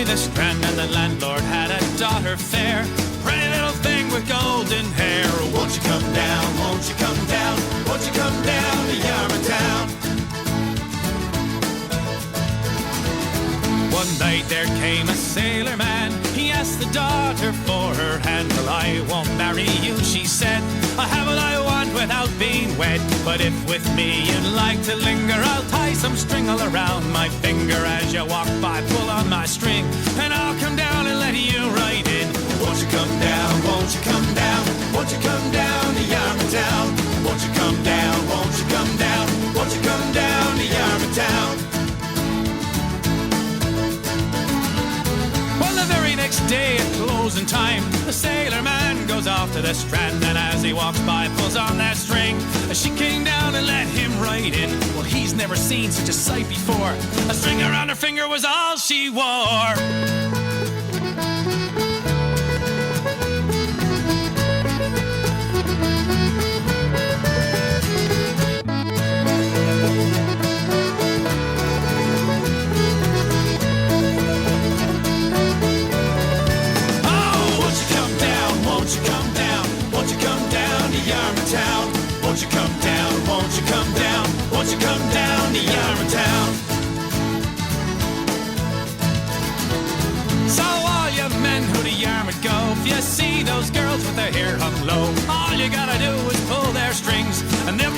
the Strand, and the landlord had a daughter fair, pretty little thing with golden hair. Won't you come down, won't you come down, won't you come down to Yarmouth Town? One night there came a sailor man. He asked the daughter for her hand. Well, I won't marry you, she said. I have what I want without being wed. But if with me you'd like to linger, I'll tie some string all around my finger. As you walk by, pull on my string, and I'll come down and let you right in. Won't you come down, won't you come down, won't you come down to Yarmouth Town? Won't you come down, won't you come down, won't you come down to Yarmouth Town? Well, the very next day at closing time, the sailor man goes off to the Strand, and as he walks by, pulls on that string. She came down and let him right in. Well, he's never seen such a sight before. A string around her finger was all she wore. Won't you come down, won't you come down, won't you come down to Yarmouth Town? So all you men who to Yarmouth go, if you see those girls with their hair hung low, all you gotta do is pull their strings, and they'll